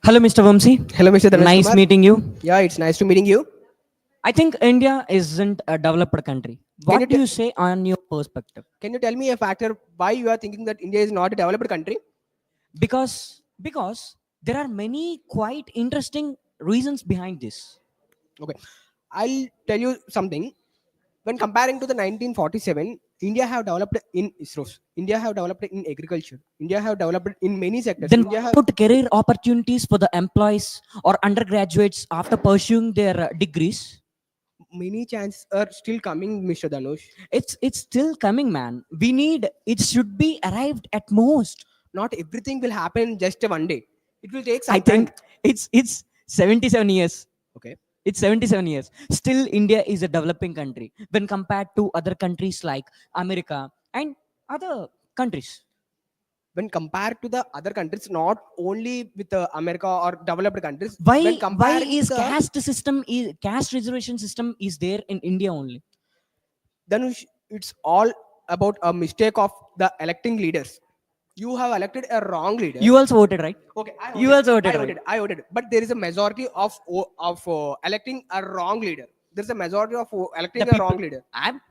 Hello, Mr. Vamsi. Hello, Mr. Dhanush Nice Kumar. meeting you. Yeah, it's nice to meeting you. I think India isn't a developed country. Can you What do you say on your perspective? can you tell me a factor why you are thinking that India is not a developed country? Because there are many quite interesting reasons behind this. Okay, I'll tell you something. When comparing to the 1947, India have developed in ISROs. India have developed in agriculture. India have developed in many sectors. Then India what have about career opportunities for the employees or undergraduates after pursuing their degrees? many chances are still coming, Mr. Dhanush. It's still coming, man. We need it should be arrived at most. Not everything will happen just one day. It will take I some time. think it's 77 years. Okay. It's 77 years. Still, India is a developing country when compared to other countries like America and other countries. When compared to the other countries, not only with America or developed countries, when Why comparing to is the caste reservation system is there in India only? then it's all about a mistake of the electing leaders. You have elected a wrong leader. You also voted, right? Okay, I You voted. also I voted, right? voted. I voted. But there is a majority of electing a wrong leader. There's a majority of The electing a people. wrong leader. I'm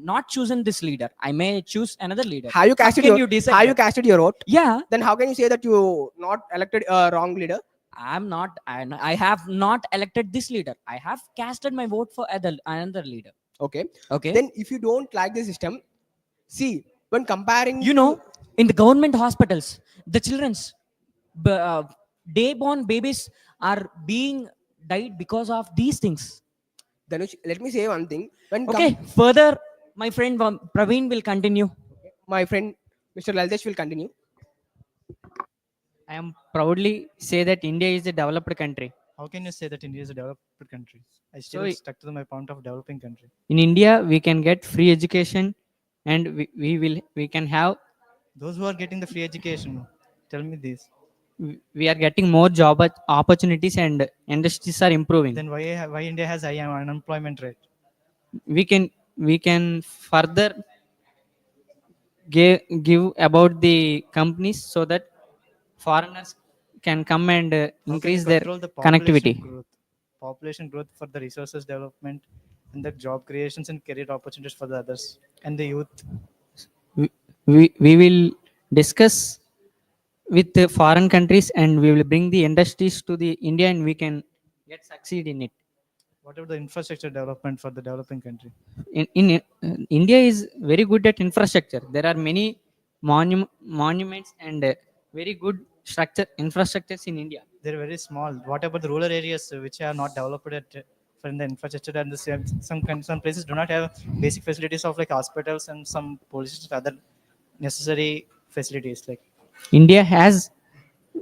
not choosing this leader. I may choose another leader. Have you How casted can your you decide Have you that? casted your vote? Yeah, Then how can you say that you not elected a wrong leader? I have not elected this leader. I have casted my vote for another leader. Okay. Okay. Then if you don't like the system, see when comparing You to know, in the government hospitals, the children's b- uh, day born babies are being died because of these things. Dhanush, let me say one thing. Okay, further, my friend Praveen will continue. My friend Mr. Laldesh will continue. I am proudly say that India is a developed country. How can you say that India is a developed country? I So still stuck to my point of developing country. in India, we can get free education, and we can have Those who are getting the free education, tell me this. we are getting more job opportunities, and industries are improving. Then why India has high unemployment rate? We can further give about the companies so that foreigners can come and How can you increase their control the connectivity. population growth? Population growth for the resources development and the job creations and career opportunities for the others and the youth. We will discuss with the foreign countries, and we will bring the industries to the India, and we can get succeed in it. What about the infrastructure development for the developing country? India is very good at infrastructure. There are many monuments and very good structure infrastructures in India. They're very small. What about the rural areas which are not developed for the infrastructure and some places do not have basic facilities of like hospitals and some police and other necessary facilities like India has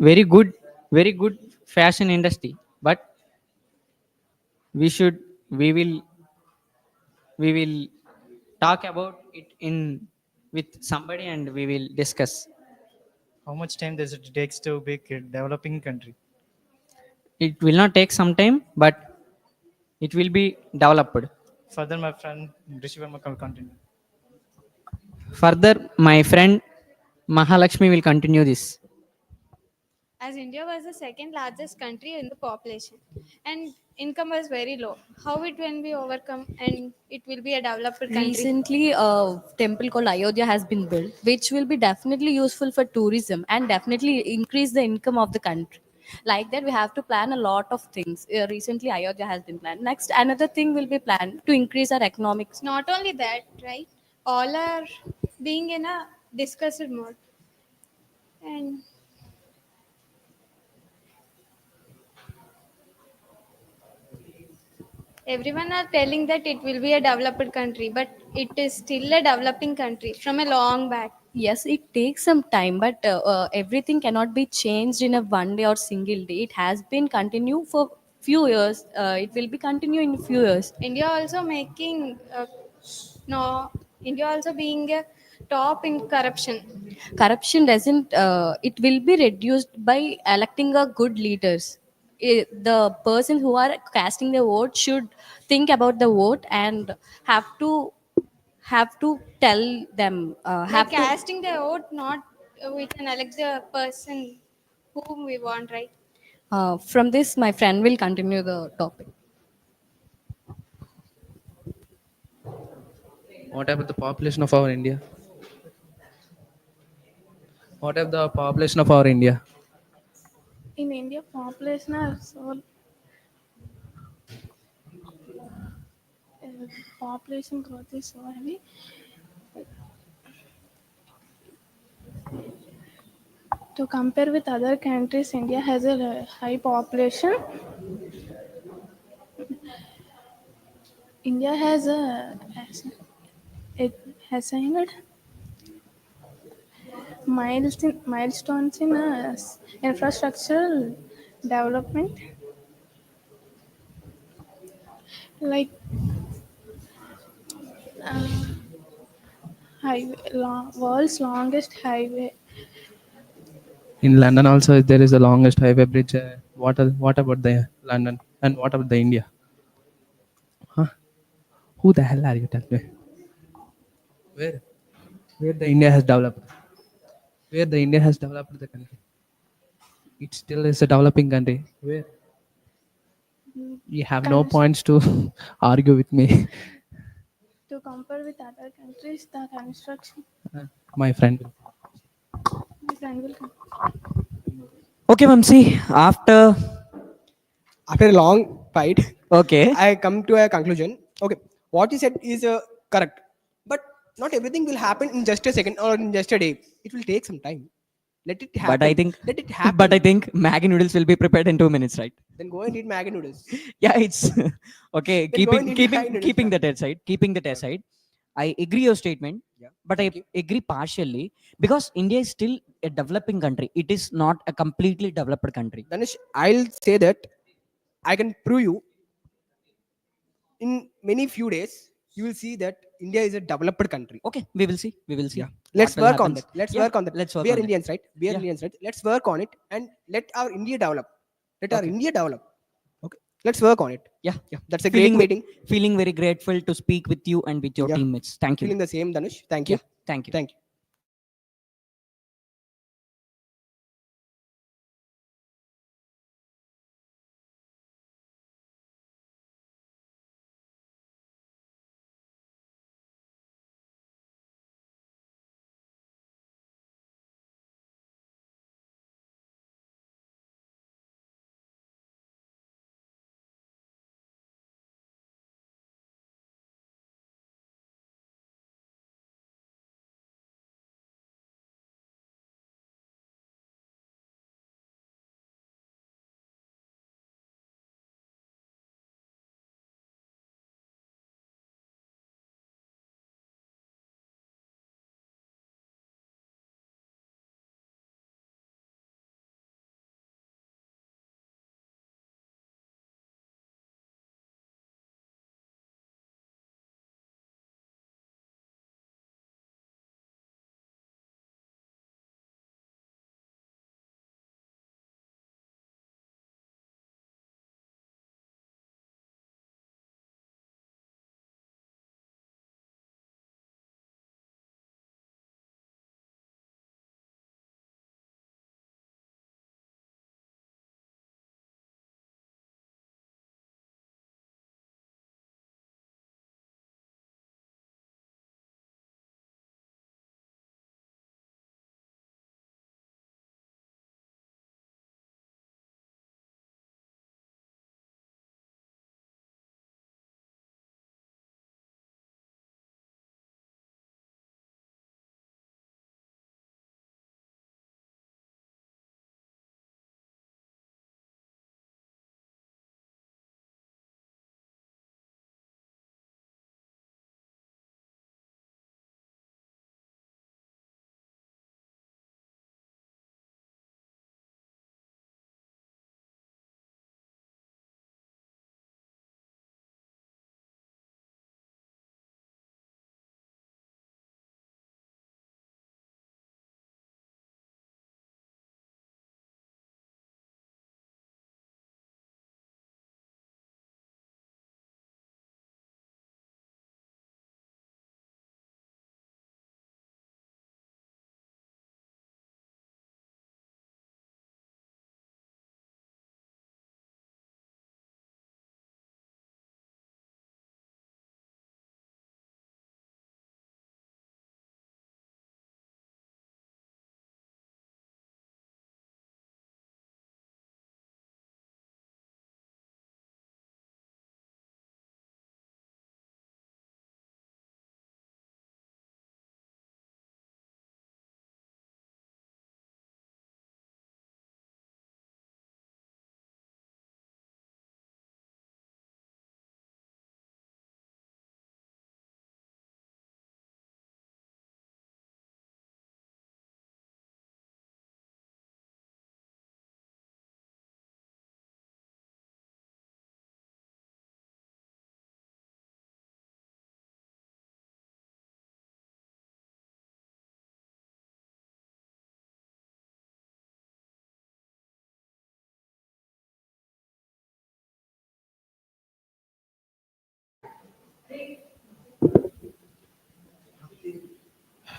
very good very good fashion industry, but we should we will we will talk about it in with somebody, and we will discuss. how much time does it takes to be a developing country. It will not take some time, but it will be developed. Further, my friend Rishi Verma can continue. Further, my friend Mahalakshmi will continue this. As India was the second largest country in the population and income was very low. How it will be overcome and it will be a developed country? Recently, a temple called Ayodhya has been built, which will be definitely useful for tourism and definitely increase the income of the country. Like that, we have to plan a lot of things. Recently, Ayodhya has been planned. Next, another thing will be planned to increase our economics. Not only that, right? All are being in a discussed mode. And everyone are telling that it will be a developed country, but it is still a developing country from a long back. Yes, it takes some time, but everything cannot be changed in a one day or single day. It has been continue for few years. It will be continue in few years. India also making no. India also being a top in corruption. Corruption doesn't. It will be reduced by electing a good leaders. The person who are casting the vote should think about the vote and have to have to tell them By have to casting the vote, not we can elect the person whom we want, right? From this, my friend will continue the topic. What about the population of our India? What about the population of our India? In India, population are so population growth is so heavy. To compare with other countries, India has a high population. India has it assigned milestones in infrastructural development, like uh, world's longest highway. In London also there is the longest highway bridge. What about the London and what about the India? Huh? Who the hell are you telling me? Where? Where the India has developed? Where the India has developed the country? It still is a developing country. Where? You have no Cons- points to argue with me. to compare with other countries, the construction. My friend. My friend will come. Okay, Mamsi. After a long fight, Okay, I come to a conclusion. Okay, what you said is correct, but not everything will happen in just a second or in just a day. It will take some time. Let it but I happen. think, Let it but I happen. think Maggi noodles will be prepared in 2 minutes, right? Then go and eat Maggi noodles. Yeah, it's okay. Then go and Keeping eat keeping Maggi noodles. keeping that aside, keeping that Okay. aside, I agree your statement, Yeah. but I Thank you. agree partially because India is still a developing country. It is not a completely developed country. Danish, I'll say that I can prove you in many few days. You will see that India is a developed country. Okay, we will see. We will see Yeah, what let's will work on happen. that. Let's Yeah, work on that. let's work We are on that. Indians, right? We are Yeah. Indians, right? Let's work on it and let our India develop. Let our Okay. India develop. Okay, let's work on it. Yeah. Yeah, that's a great meeting. Feeling very grateful to speak with you and with your Yeah, teammates. Thank you. feeling the same, Danush. Thank you. Yeah. Thank you. Thank you.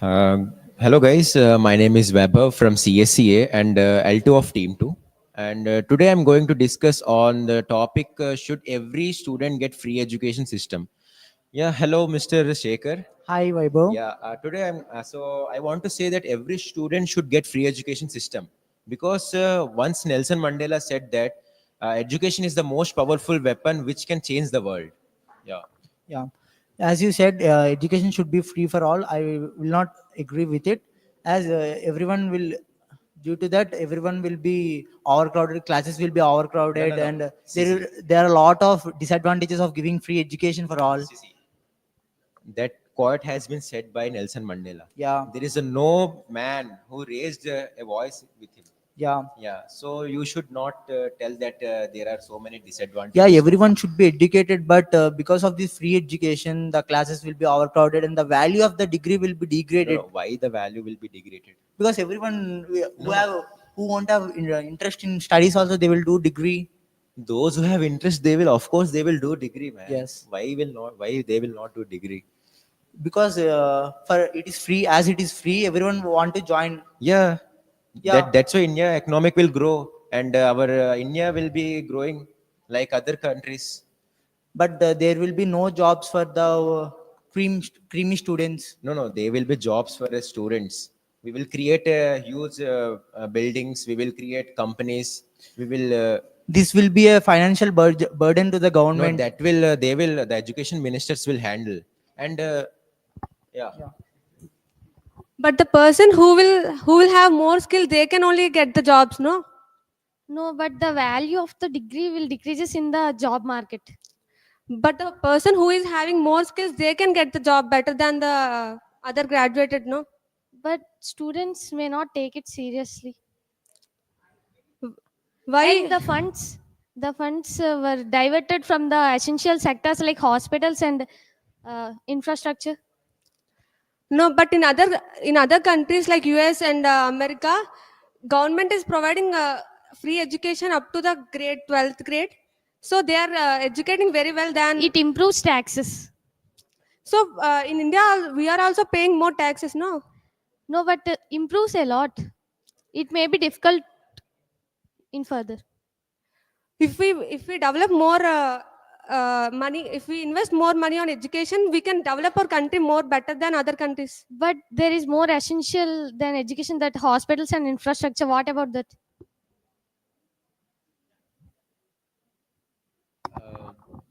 Uh, Hello, guys. My name is Weber from CSE-A and L2 of Team 2. And today I'm going to discuss on the topic should every student get free education system? Yeah, hello, Mr. Shekhar. Hi, Vaibhav. Yeah, today I want to say that every student should get free education system because once Nelson Mandela said that education is the most powerful weapon which can change the world. Yeah. Yeah, as you said, education should be free for all. I will not agree with it, as everyone will. Due to that, everyone will be overcrowded. Classes will be overcrowded, No. and See, there are a lot of disadvantages of giving free education for all. see. That quote has been said by Nelson Mandela. Yeah, There is a no man who raised a voice with him. yeah, Yeah, so you should not tell that there are so many yeah. disadvantages. Everyone should be educated, but because of this free education, the classes will be overcrowded, and the value of the degree will be No, degraded. no, why the value will be degraded? Because everyone who No. have who won't have interest in studies also, they will do degree. Those who have interest, they will, of course, they will do degree, man. Yes. Why will not? Why they will not do degree? Because for it is free, as it is free, everyone want to join. Yeah. Yeah. That's why India economic will grow, and our India will be growing like other countries. But there will be no jobs for the creamy students. No, they will be jobs for the students. We will create huge buildings. We will create companies. We will. This will be a financial burden to the No, government. that will. They will. The education ministers will handle. And yeah. But the person who will have more skill, they can only get the jobs, no? No, but the value of the degree will decreases in the job market. But the person who is having more skills, they can get the job better than the other graduated, no? But students may not take it seriously. Why? And the funds were diverted from the essential sectors like hospitals and infrastructure. No, but in other countries like US and America, government is providing free education up to the grade 12th grade. So they are educating very well than. It improves taxes. So in India, we are also paying more taxes, no? No, but improves a lot. It may be difficult in further. If we develop more money, if we invest more money on education, we can develop our country more better than other countries. But there is more essential than education, that hospitals and infrastructure. What about that?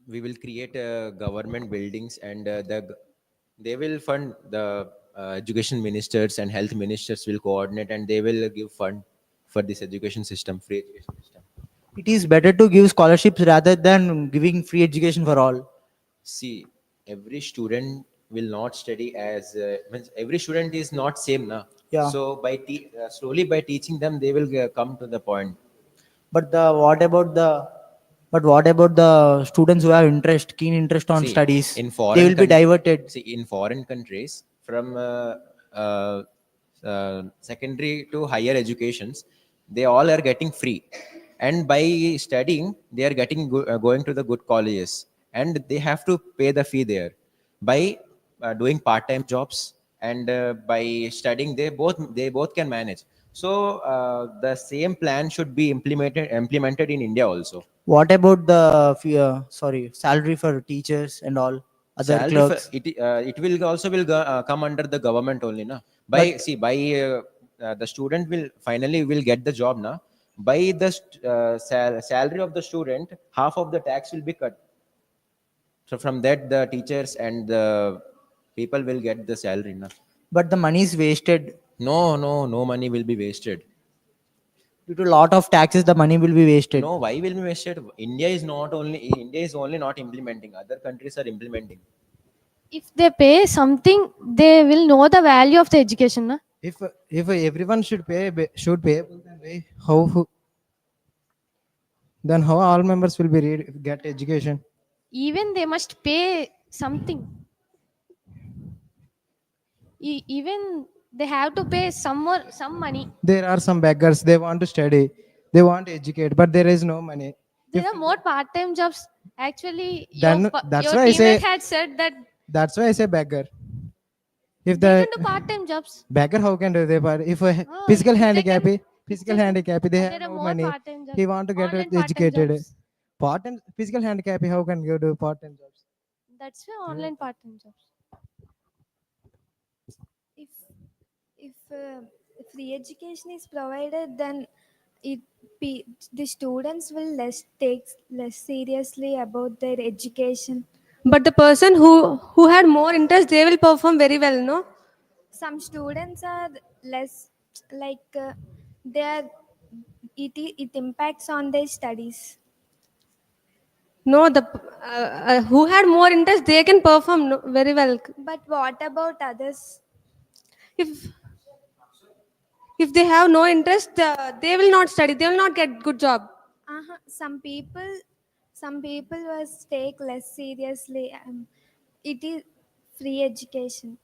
We will create government buildings, and they will fund the education ministers and health ministers will coordinate, and they will give fund for this education system, free education system. It is better to give scholarships rather than giving free education for all. See, every student will not study as means every student is not same na. Yeah. So slowly by teaching them, they will come to the point. But what about the students who have keen interest on See, studies? in foreign They will be diverted. See, in foreign countries, from uh, secondary to higher educations, they all are getting free, and by studying, they are getting going to the good colleges, and they have to pay the fee there. By doing part-time jobs and by studying, they both can manage. So the same plan should be implemented in India also. What about the salary for teachers and all other Salary for clerks? it will also come under the government only na. But- The student will finally will get the job na. By the salary of the student, half of the tax will be cut. So from that, the teachers and the people will get the salary na. But the money is wasted. No money will be wasted. Due to a lot of taxes, the money will be wasted. No, why will be wasted? India is only not implementing. Other countries are implementing. If they pay something, they will know the value of the education. Na? If everyone should pay, then how all members will be get education? Even they must pay something. Even they have to pay some money. There are some beggars. They want to study, they want to educate, but there is no money. There are more part-time jobs. Actually, Then your that's your why I say- teammate had said that. That's why I say beggar. If They the can do part-time jobs. beggar, how can do they? But if a Oh, physical if they handicap, can, if physical they can, handicap, they have there are no more money. part-time jobs. He want to get Online part-time educated. jobs. Part-time physical handicap, how can you do part-time jobs? That's why online part-time jobs. if if free education is provided, then it the students will less take less seriously about their education. But the person who had more interest, they will perform very well, no? Some students are less, like they are, it impacts on their studies. No, the who had more interest, they can perform very well. But what about others? If if they have no interest, they will not study. They will not get good job. Some people was take less seriously. It is free education.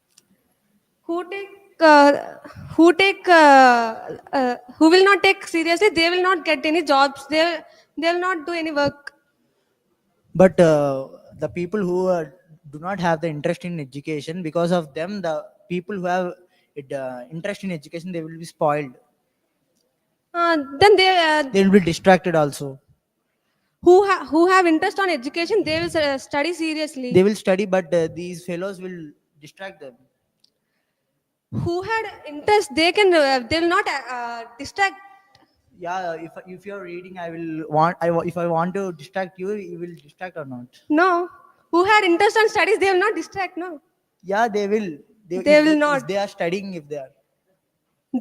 Who take who will not take seriously, they will not get any jobs. They will not do any work. But the people who do not have the interest in education, because of them, the people who have interest in education, they will be spoiled. Then They will be distracted also. who have interest on education, they will study seriously. They will study, but these fellows will distract them. Who had interest, they will not distract. Yeah, if you're reading, if I want to distract you, you will distract or not? No, who had interest on studies, they will not distract. No, Yeah, they will. They will not. If they are studying, if they are.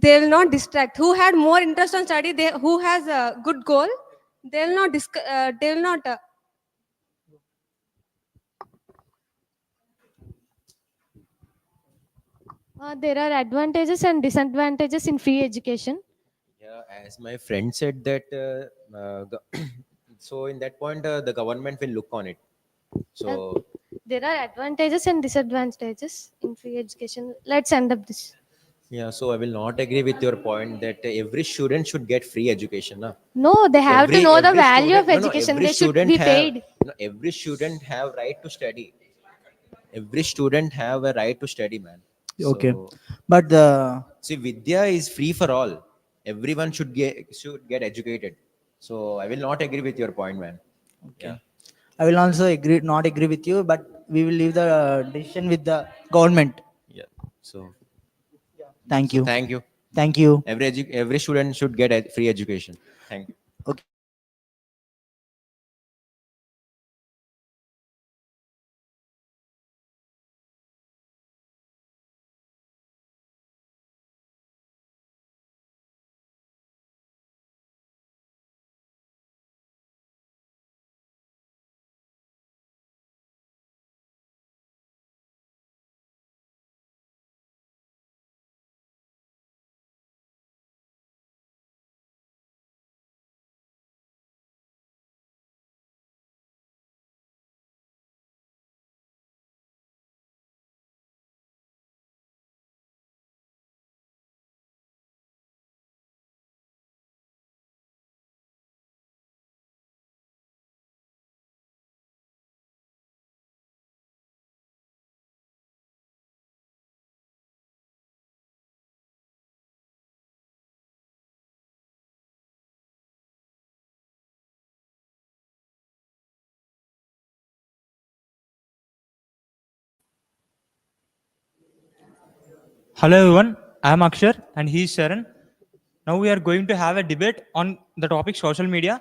they will not distract. Who had more interest on study, who has a good goal, they will not they will not There are advantages and disadvantages in free education. Yeah, as my friend said that, so in that point, the government will look on it. So There are advantages and disadvantages in free education. Let's end up this. yeah, so I will not agree with your point that every student should get free education. Na? No, they have to know the value of student, no, education. every They should student be have, paid. no, every student have right to study. Every student have a right to study, man. Okay, So but the see, Vidya is free for all. Everyone should get educated. So I will not agree with your point, man. okay. I will also not agree with you, but we will leave the decision with the government. Yeah. So Thank you. thank you. Thank you. Every student should get a free education. Thank you. Okay. Hello everyone, I am Akshar and he is Sharan. Now we are going to have a debate on the topic social media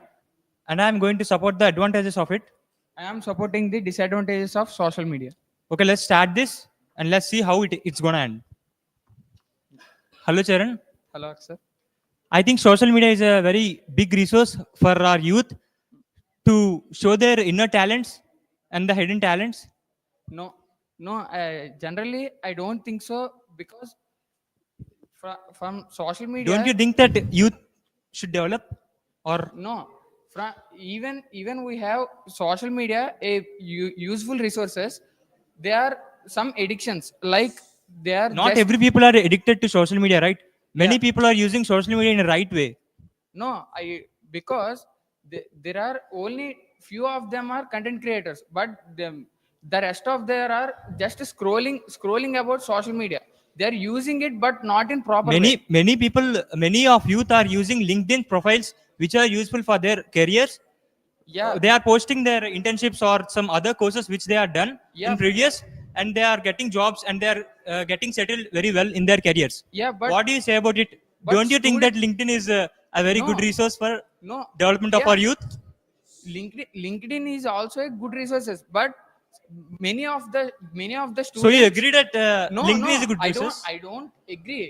and I am going to support the advantages of it. I am supporting the disadvantages of social media. Okay, let's start this and let's see how it's going to end. Hello Charan. Hello, sir. I think social media is a very big resource for our youth to show their inner talents and the hidden talents. No, generally, I don't think so, because from social media. Don't you think that youth should develop or No, from even we have social media a useful resources. There are some addictions, like they are not just, every people are addicted to social media, right? Many Yeah. people are using social media in a right way. no, because there are only few of them are content creators, but the rest of there are just scrolling about social media. they're using it but not in proper Many way. many people, many of youth are using LinkedIn profiles which are useful for their careers. Yeah. They are posting their internships or some other courses which they are done Yeah. in previous, and they are getting jobs, and they are getting settled very well in their careers. Yeah, but What do you say about it? but Don't you think that student LinkedIn is a very good no resource for no development of yeah, our youth? LinkedIn is also a good resources, but many of the So you students. agree that No, LinkedIn is a good resource? I don't agree.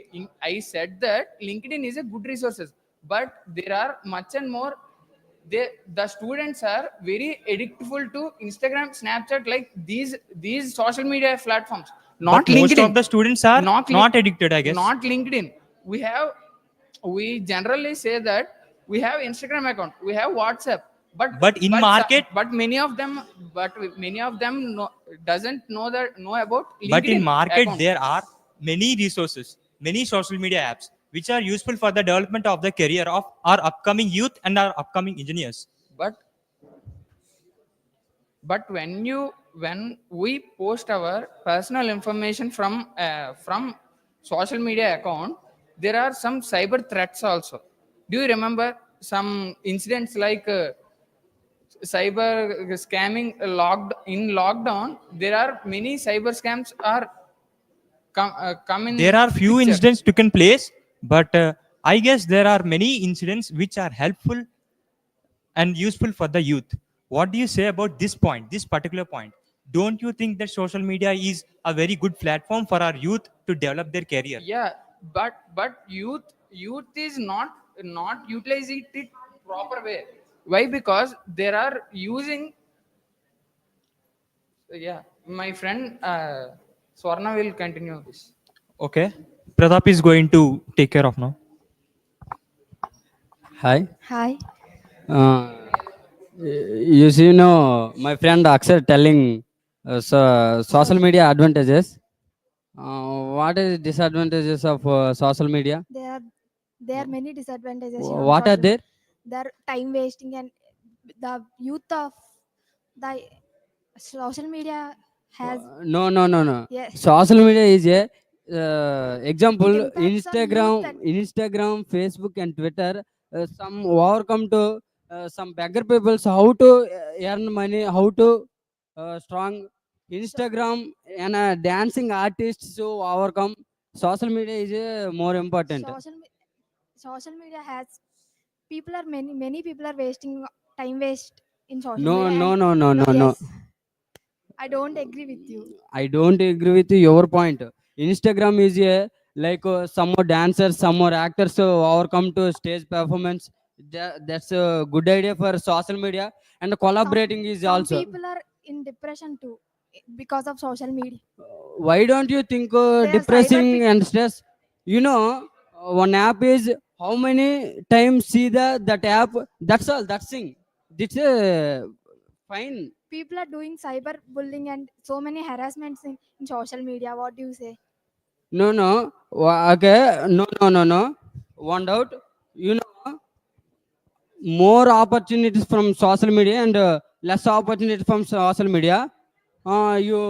I said that LinkedIn is a good resources, but there are much and more. The students are very addictful to Instagram, Snapchat, like these social media platforms, not But most LinkedIn. of the students are not addicted, I guess. Not LinkedIn. We generally say that we have Instagram account, we have WhatsApp, But in market, but many of them doesn't know about but in LinkedIn market account. there are many resources, many social media apps which are useful for the development of the career of our upcoming youth and our upcoming engineers. But when we post our personal information from social media account, there are some cyber threats also. Do you remember some incidents like cyber scamming? Locked in lockdown, there are many cyber scams are come in There are few picture. incidents taken place, but I guess there are many incidents which are helpful and useful for the youth. What do you say about this point, this particular point? Don't you think that social media is a very good platform for our youth to develop their career? Yeah, but youth is not utilizing it proper way. Why? Because there are using. Yeah, my friend Swarna will continue this. Okay, Pratap is going to take care of now. Hi. Hi. Uh, you see, my friend Aksar telling social media advantages. What is disadvantages of social media? There are many disadvantages on What are social media. there? There are time wasting, and the youth of the social media has No. yes, Social media is a it example. impacts on youth and Instagram, Facebook, and Twitter. Some overcome to some beggar peoples how to earn money, how to strong Instagram and dancing artists to overcome. Social media is more important. social media has people are many people are wasting time waste in social No, media, no, and no, no, no, no. yes, I don't agree with you. I don't agree with your point. Instagram is a like some more dancers, some more actors overcome to stage performance. That's a good idea for social media, and collaborating is Some also. people are in depression too because of social media. Why don't you think They are cyber depressing and stress? One app is how many times see that app. That's all. That's thing. It's fine. people are doing cyber bullying and so many harassments in social media. What do you say? No. Okay. No. One doubt. You know, more opportunities from social media and less opportunities from social media. You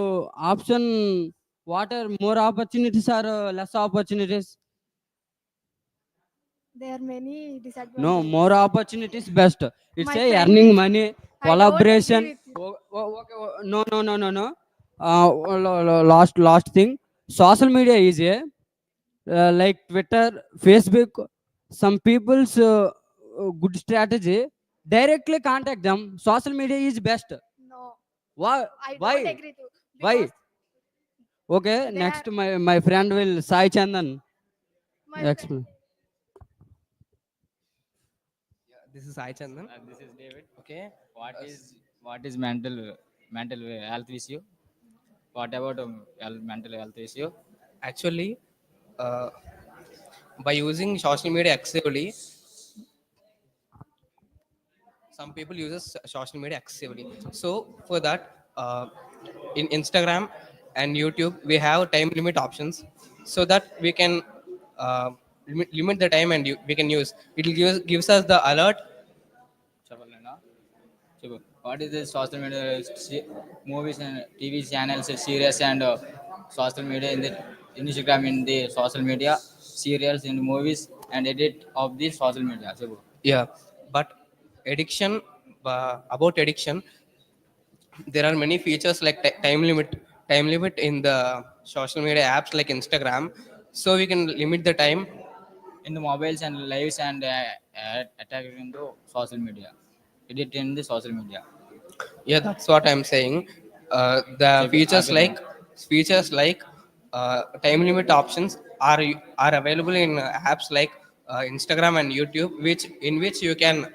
option what are more opportunities or less opportunities? There are many No, disadvantages. more opportunities best. It's My a friend, earning money, I don't agree collaboration. with you. Okay, no. Last thing. Social media is a like Twitter, Facebook. Some people's good strategy. Directly contact them. Social media is best. No, Why? I don't Why? agree to because Why? Okay, they are next my friend will Sai Chandan my friend. explain. This is Sai Chandan. This is David. Okay. What is mental health issue? What about mental health issue? Actually, uh, by using social media excessively, some people uses social media excessively. So for that, in Instagram and YouTube, we have time limit options, so that we can limit the time, and we can use. It will gives us the alert. చెప్పలేనా? చెప్పు. What is the social media movies and TV channels, series and social media in the Instagram in the social media, serials in movies, and edit of the social media. So, Yeah, but addiction, about addiction, there are many features like time limit in the social media apps like Instagram, so we can limit the time in the mobiles and lives and attack in the social media, edit in the social media. Yeah, that's what I'm saying. The features Again, like time limit options are available in apps like Instagram and YouTube, which in which you can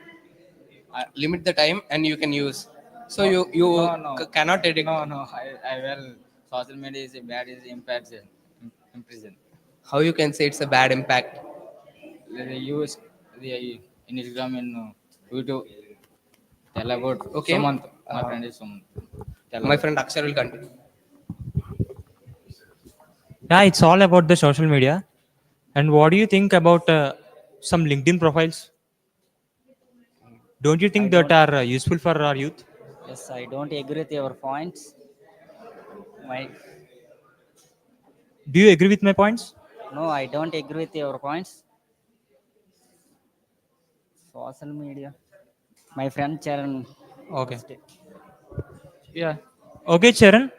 limit the time and you can use, so you no, cannot edit. no. I will. Social media is a bad is impacts in prison. How you can say it's a bad impact? They use the Instagram and YouTube. Tell about Okay, Sumant. My friend is Sumant. Tell my about. friend Akshar will continue. Yeah, it's all about the social media. And what do you think about some LinkedIn profiles? Don't you I think that don't. are useful for our youth? Yes, I don't agree with your points. My Do you agree with my points? no, I don't agree with your points. Social media. My friend Charan. Okay. First. Yeah, Okay, Charan.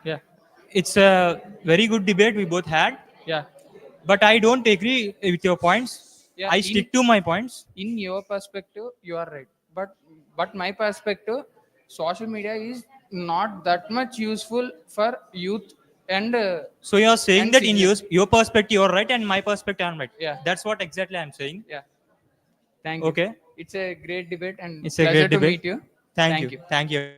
yeah, It's a very good debate we both had, yeah, but I don't agree with your points. yeah. I stick to my points. In your perspective, you are right. But my perspective, social media is not that much useful for youth and So you're saying that in seniors. your perspective you're right and my perspective I'm right. Yeah, That's what exactly I'm saying. yeah. Thank you. Okay. It's a great debate and It's a pleasure great to debate. meet you. Thank Thank you. you. Thank you.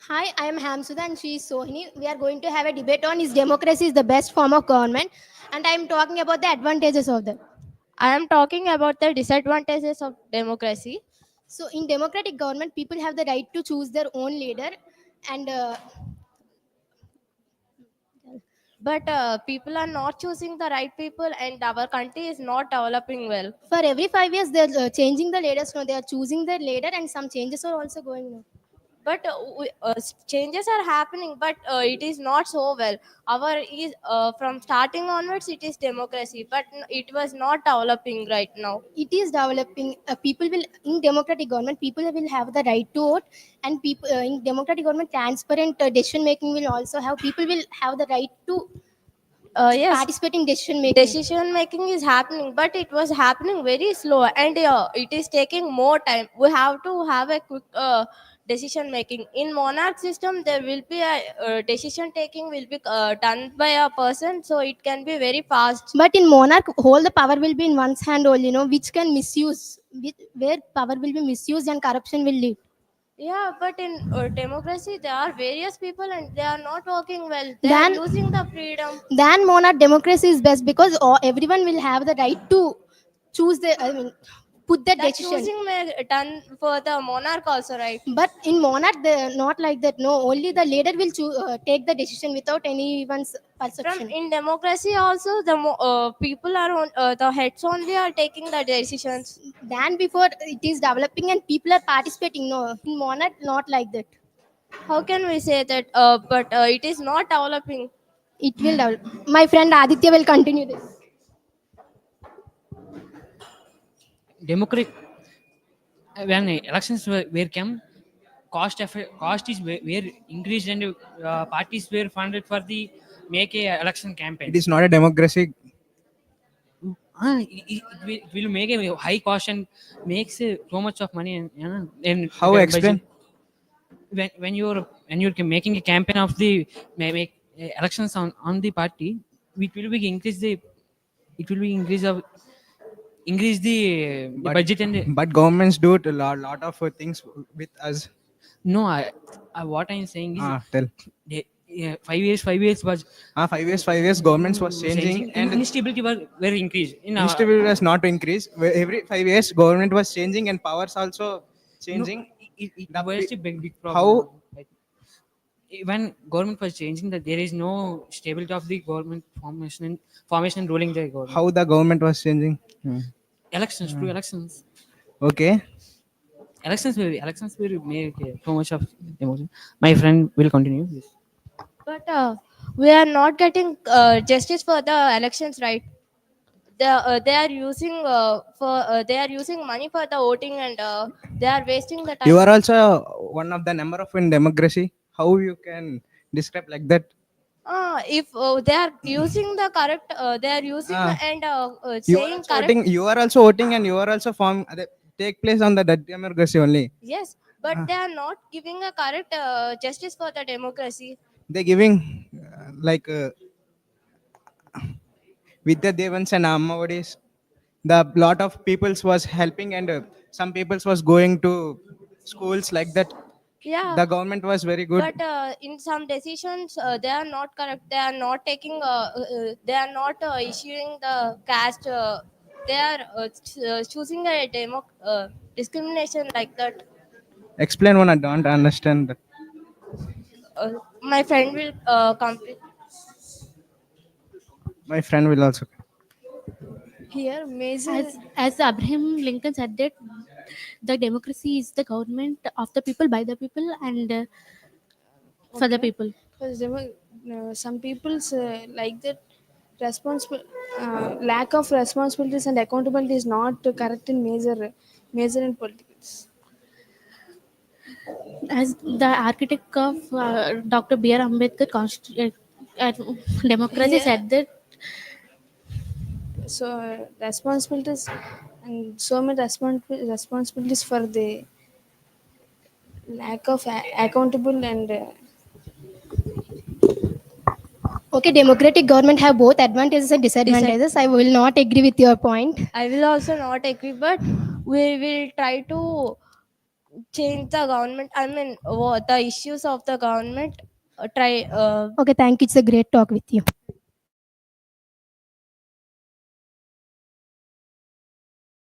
Hi, I am Hamsuda and she is Sohini. We are going to have a debate on is democracy is the best form of government, and I am talking about the advantages of that. I am talking about the disadvantages of democracy. So, in democratic government, people have the right to choose their own leader, and But people are not choosing the right people, and our country is not developing well. for every 5 years, they are changing the leaders. No, they are choosing their leader, and some changes are also going on. But changes are happening, but it is not so well. Our is from starting onwards, it is democracy, but it was not developing right now. It is developing. People will in democratic government, people will have the right to vote, and people in democratic government, transparent decision making will also have. People will have the right to Yes, participate in decision making. decision making is happening, but it was happening very slow, and it is taking more time. We have to have a quick decision making. In monarch system, there will be a decision taking will be done by a person, so it can be very fast. But in monarch, whole the power will be in one's hand only, which can misuse, where power will be misused and corruption will lead. Yeah, but in democracy, there are various people and they are not working well. They are Then, using the freedom. then monarch democracy is best because everyone will have the right to choose the, I mean, put their That decision. choosing may done for the monarch also, right? But in monarch, they not like that. No, only the leader will take the decision without anyone's From perception. in democracy also, the people are on the heads only are taking the decisions. Than before, it is developing and people are participating. No, in monarch, not like that. How can we say that? But it is not developing. It will develop. My friend Aditya will continue this. Democratic when elections were came, cost is were increased and parties were funded for the make a election campaign. It is not a democracy. it will make a high cost and makes so much of money, and and How? Explain. when you're making a campaign of the make elections on the party, it will be increase the it will be increase the But budget and but governments do it a lot of things with us. no, what I'm saying is Tell. 5 years 5 years was 5 years, 5 years, governments was changing, and instability was very increased in our instability was not to increase. Every 5 years, government was changing and powers also no, changing. it The was pe- a big How? problem. When government was changing, that there is no stability of the government formation and ruling the government. How the government was changing? Elections through elections. Okay. Elections will make so much of emotion. My friend will continue this. But we are not getting justice for the elections, right? They are using they are using money for the voting, and they are wasting the You time. are also one of the number of in democracy. How you can describe like that? If they are using the correct, they are using Ah. and You are saying also correct. voting. You are also voting, and you are also take place on the democracy only. Yes, but they are not giving a correct justice for the democracy. They giving like Vidya Devans and Ammavadis. The lot of peoples was helping, and some peoples was going to schools like that. Yeah, The government was very good. but in some decisions they are not correct. They are not taking they are not issuing the caste. They are choosing a discrimination like that. Explain one. I don't understand that. My friend will complete. My friend will also. Here, as Abraham Lincoln said that the democracy is the government of the people, by the people, and for the people. Because some people's like that responsible lack of responsibilities and accountability is not correct in major in politics. As the architect of Dr. B.R. Ambedkar democracy Yeah. said that So responsibilities and so many responsibilities for the lack of accountable and Okay, democratic government have both advantages and disadvantages. I will not agree with your point. I will also not agree, but we will try to change the government. I mean, the issues of the government. Try. Okay, thank you. It's a great talk with you.